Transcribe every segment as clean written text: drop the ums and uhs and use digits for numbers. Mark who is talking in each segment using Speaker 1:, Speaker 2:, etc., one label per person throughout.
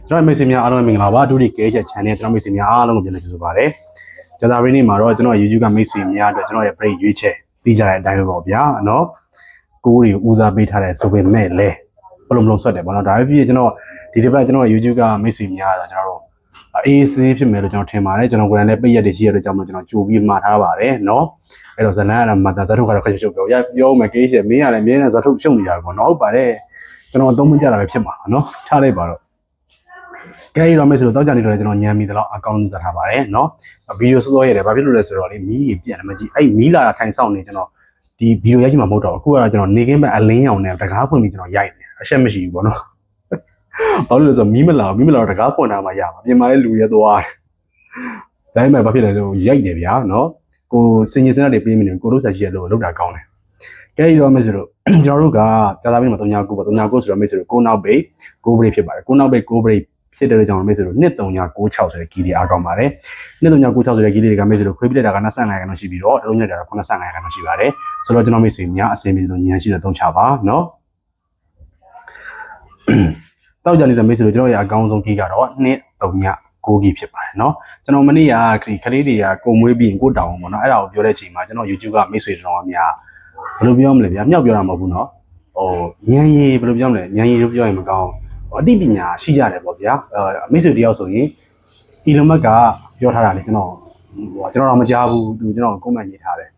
Speaker 1: ကျွန်တော်မိတ်ဆွေများအားလုံးမင်္ဂလာပါဒုတိယကဲချက် channel ကျွန်တော်မိတ်ဆွေများအားလုံးကိုပြန်လည်ကြိုဆိုပါရစေကြာသပတေးနေ့မှာတော့ကျွန်တော် YouTube ကမိတ်ဆွေများအတွက်ကျွန်တော်ရဲ့ break ရွေးချက်ပြီးကြတဲ့အတိုင်းပဲပေါ့ဗျာနော်ကိုယ်တွေကိုဦးစားပေးထားတဲ့ဆိုပေမဲ့လဲဘလုံးဆက်တယ်ပေါ့နော်ဒါပဲဖြစ်ကျွန်တော်ဒီတစ်ပတ်ကျွန်တော် YouTube ကမိတ်ဆွေများတော့ကျွန်တော်တို့အေးဆေးဖြစ်မယ်လို့ကျွန်တော်ထင်ပါတယ်ကျွန်တော်ကိုယ်တိုင်လည်းပိတ်ရက်တွေရှိရတဲ့ကြောင့်ကျွန်တော်ကြိုပြီးမှာထားပါတယ်နော်အဲ့တော့ဇလန်းကတော့မတန်ဇာထုတ်ကတော့ခက်ချုပ်ပြောမယ်ကေးရှယ်မင်းရတယ်မင်းနဲ့ဇာထုတ်ရှုံနေတာပေါ့နော်ဟုတ်ပါတယ်ကျွန်တော်အသုံးမကျတာပဲဖြစ်မှာနော်ထားလိုက်ပါတော့ကဲတော့မေးဆိုတော့တောက်ကြနေတော့ကျွန်တော်ညံမိတော့အကောင့်စထားပါတယ်เนาะဗီဒီယိုစောစောရတယ်ဘာဖြစ်လို့လဲဆိုတော့လေမီးကြီးပြန်တယ်မကြည့်အဲ့မီးလာထိုင်ဆောင်နေကျွန်တော်ဒီဗီဒီယိုရိုက်ကြည့်မှာမဟုတ်တော့အခုကတော့ကျွန်တော်နေခင်းဘက်အလင်းရောင်နဲ့တကားဖွင့်ပြီးကျွန်တော်ရိုက်နေအရှက်မရှိဘူးပေါ့နော်ဘာလို့လဲဆိုတော့မီးမလာတော့တကားဖွင့်ထားမှရမှာပြင်မာလေးလူရဲသွားတယ်ဒါပေမဲ့ဘာဖြစ်လဲလို့ရိုက်နေဗျာเนาะကိုစင်ကြီးစင်းတွေပေးမိနေကိုတို့ဆက်ရှိရလို့လောက်တာကောင်းတယ်ကဲတော့မေးဆိုတော့ကျွန်တော်တို့ကကြာသပတေးမှာ39ဆိုတော့မေးဆိုတော့9နောက်ပိတ်9ဘရိတ်ဖြစ်ပါတယ်9နောက်ပိတ်9ဘရိတ်ဖြစ်တဲ့ကြောင့်မေးဆိုတော့2396ဆိုတဲ့ကီတွေအားကောင်းပါတယ်2396ဆိုတဲ့ကီတွေကမေးဆိုတော့ခွေးပြလိုက်တာက25ခန်းရှိပြီးတော့တုံးညက်တာက85ခန်းရှိပါတယ်ဆိုတော့ကျွန်တော်မေးဆိုရင်များအစင်းပြီးတော့ညံရှိတဲ့သုံးချပါเนาะတောက်ကြနေတဲ့မေးဆိုတော့ကျွန်တော်ရဲ့အကောင်းဆုံးကီကတော့2396ကီဖြစ်ပါတယ်เนาะကျွန်တော်မနေ့ကခလေးတွေကကိုမွေးပြီးကိုတောင်းပေါ့เนาะအဲ့ဒါကိုပြောတဲ့အချိန်မှာကျွန်တော် YouTube ကမေးဆွေတော်အများဘယ်လိုပြောမလဲဗျာမြောက်ပြောတာမဟုတ်ဘူးเนาะဟိုညံရည်ဘယ်လိုပြောမလဲညံရည်လို့ပြောရင်မကောင်းအသိပညာရှိကြတယ်ပေါ့ဗျာမိတ်ဆွေတယောက်ဆိုရင်အီလွန်မက်ကပြောထားတာလေကျွန်တော်တော့မကြားဘူးသူကျွန်တော်ကွန်မန့်ရေးထားတယ်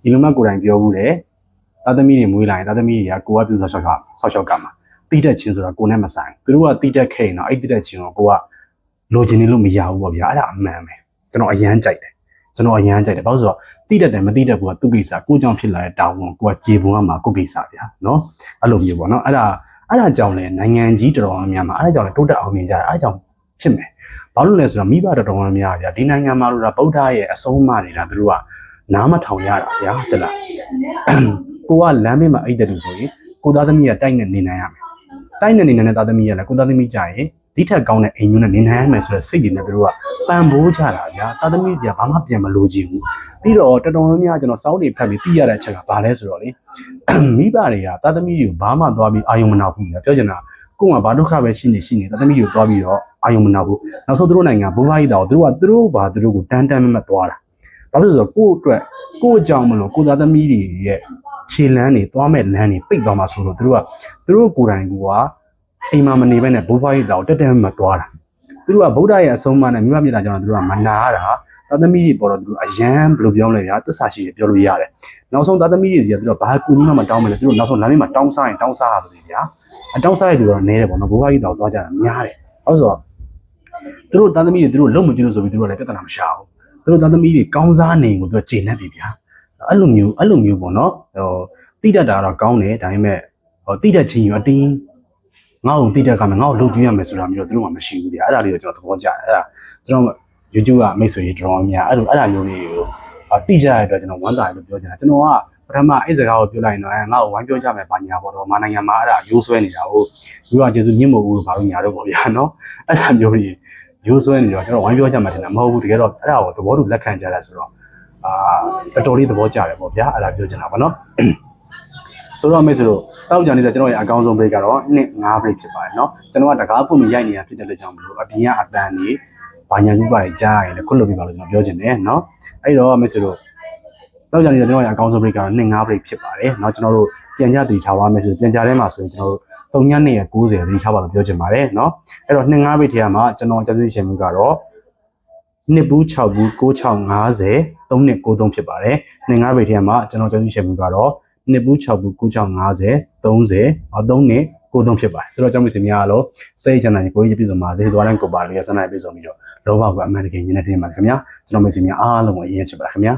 Speaker 1: အီလွန်မက်ကိုယ်တိုင်ပြောဘူးတယ်သားသမီးတွေမွေးလာရင်သားသမီးတွေကကိုကပြုဆောက်ရှောက်ကမှာတိတက်ချင်းဆိုတာကိုနဲ့မဆိုင်သူတို့ကတိတက်ခဲ့ရင်တော့အဲ့တိတက်ချင်းကိုကိုကလိုချင်နေလို့မရဘူးပေါ့ဗျာအဲ့ဒါအမှန်ပဲကျွန်တော်အရန်ကြိုက်တယ်ဘာလို့ဆိုတော့တိတက်တယ်မတိတက်ဘူးကသူ့ကိစ္စကိုကြောင့်ဖြစ်လာတဲ့တာဝန်ကိုကကြေပွန်ကမှာကိုကိစ္စဗျာနော်အဲ့လိုမျိုးပေါ့နော်အဲ့ဒါကြောင့်လည်းနိုင်ငံကြီးတော်တော်များများမှာအဲ့ဒါကြောင့်လည်းတိုးတက်အောင်မြင်ကြတယ်အဲ့ဒါကြောင့်ဖြစ်မယ်ဘာလို့လဲဆိုတော့မိဘတော်တော်များများဗျာဒီနိုင်ငံမှာလို့ဒါဗုဒ္ဓရဲ့အဆုံးအမနေတာသူတို့ကနားမထောင်ရတာဗျာတလားကိုကလမ်းမေးမှာအိတ်တယ်လို့ဆိုရင်ကိုသားသမီးကတိုက်နဲ့နေနိုင်ရမယ်တိုက်နဲ့နေနိုင်တဲ့သားသမီးကလည်းကိုသားသမီးကြရင်ဒီထက်ကောင်းတဲ့အိမ်မျိုးနဲ့နေနိုင်ရမယ်ဆိုတဲ့စိတ်တွေနဲ့သူတို့ကပံပိုးကြတာဗျာသားသမီးစီကဘာမှပြန်မလိုချင်ဘူးပြီးတော့တော်တော်များများကျွန်တော်စောင်းတွေဖတ်ပြီးသိရတဲ့အချက်ကဘာလဲဆိုတော့လေမိဘတွေကသားသမီးတွေကိုဘာမှသွားပြီးအာယုံမနာဘူးဗျာပြောချင်တာကိုကဘာဒုက္ခပဲရှိနေသားသမီးတွေကိုသွားပြီးတော့အာယုံမနာဘူးနောက်ဆုံးသူတို့နိုင်ငံဘိုးဘွားကြီးတောင်သူတို့ဘာသူတို့ကိုတန်းမသွားတာဘာလို့လဲဆိုတော့ကိုအတွက်ကိုအကြောင်းမလို့ကိုသားသမီးတွေရဲ့ခြေလမ်းတွေသွားမဲ့လမ်းတွေပိတ်သွားမှာဆိုတော့သူတို့ကိုယ်တိုင်ကအိမ်မှာမနေဘဲနဲ့ဘိုးဘွားကြီးတောင်တက်မသွားတာသူတို့ကဗုဒ္ဓရဲ့အဆုံးအမနဲ့မိဘမြတ်တာကြောင့်သူတို့ကမနာတာသားသမီးတွေပေါ်တော့သူတို့အယမ်းဘယ်လိုပြောလဲဗျာသစ္စာရှိတယ်ပြောလို့ရတယ်နောက်ဆုံးသားသမီးတွေစီကသူတို့ဘာကူညီမှမတောင်းမလဲသူတို့နောက်ဆုံးလမ်းမေးမှာတောင်းစားရင်တောင်းစားရပါစေဗျာအတောင်းစားရသူတော့နဲတယ်ပေါ့နော်ဘိုးဘွားကြီးတောင်သွားကြတာများတယ်ဟုတ်ဆိုတော့သူတို့သားသမီးတွေသူတို့လုံးမကျလို့ဆိုပြီးသူတို့လည်းပြဿနာမရှာဘူးသူတို့သားသမီးတွေကောင်းစားနေကိုသူကကျေနပ်ပြီဗျာအဲ့လိုမျိုးပေါ့နော်တိတတ်တာတော့ကောင်းတယ်ဒါပေမဲ့တိတတ်ချင်းရောအတင်းငါ့ကိုတိတတ်ကမယ်ငါ့ကိုလုပ်ကြည့်ရမယ်ဆိုတာမျိုးတော့သူတို့ကမရှိဘူးဗျာအဲ့ဒါလေးကိုကျွန်တော်သဘောကျတယ်အဲ့ဒါကျွန်တော် YouTube ကမိတ်ဆွေတွေတော်တော်များအဲ့ဒါမျိုးလေးကိုတိကျတဲ့အတွက်ကျွန်တော်ဝမ်းသာတယ်လို့ပြောချင်တာကျွန်တော်ကပထမအဲ့စကားကိုပြောလိုက်ရင်တော့ငါ့ကိုဝမ်းပြောကြမယ်ဘာညာပေါ့တော့မနိုင်ငံမှာအဲ့ဒါရိုးဆွဲနေတာဟုတ်လူကကျေစုညစ်မို့ဘူးလို့ဘာလို့ညာတော့ပေါ့ဗျာနော်အဲ့ဒါမျိုးကြီးရိုးဆွဲနေတော့ကျွန်တော်ဝမ်းပြောကြမှာတင်တာမဟုတ်ဘူးတကယ်တော့အဲ့ဒါကိုသဘောတူလက်ခံကြတယ်ဆိုတော့တော်တော်လေးသဘောကျတယ်ပေါ့ဗျာအဲ့ဒါပြောချင်တာပေါ့နော်ဆိုတော့မိတ်ဆွေတို့တောက်ကြနေတဲ့ကျွန်တော်ရဲ့အကောင်းဆုံး break ကတော့5 break ဖြစ်ပါတယ်เนาะကျွန်တော်ကတကားပုံမရိုက်နေတာဖြစ်တဲ့အတွက်ကြောင့်မလို့အပြင်ကအတန်ကြီးဘာညာကူပါကြားရင်လည်းခွတ်လို့ပြပါလို့ကျွန်တော်ပြောချင်တယ်เนาะအဲ့တော့မိတ်ဆွေတို့တောက်ကြနေတဲ့ကျွန်တော်ရဲ့အကောင်းဆုံး break ကတော့5 break ဖြစ်ပါတယ်เนาะကျွန်တော်တို့ပြန်ကြတည်ထားပါမယ်ဆိုပြန်ကြထဲမှာဆိုရင်ကျွန်တော်တို့3ညနဲ့90တည်ထားပါလို့ပြောချင်ပါတယ်เนาะအဲ့တော့5 break ထဲမှာကျွန်တော်ကျေးဇူးရှင်မှုကတော့2ဘူး6ဘူး9650 3293ဖြစ်ပါတယ်5 break ထဲမှာကျွန်တော်ကျေးဇူးရှင်မှုကတော့2ဘူး6ဘူး9650 30 393ဖြစ်ပါတယ်ဆိုတော့ကျွန်တော်မိတ်ဆွေများအားလုံးစိတ်ချမ်းသာကိုကြီးပြည့်စုံပါစေသွားတိုင်းကိုပါလေးဆန္ဒပြည့်စုံပြီးတော့လောဘကအမှန်တကယ်ညနေတင်ပါခင်ဗျာကျွန်တော်မိတ်ဆွေများအားလုံးကိုအရင်ချစ်ပါခင်ဗျာ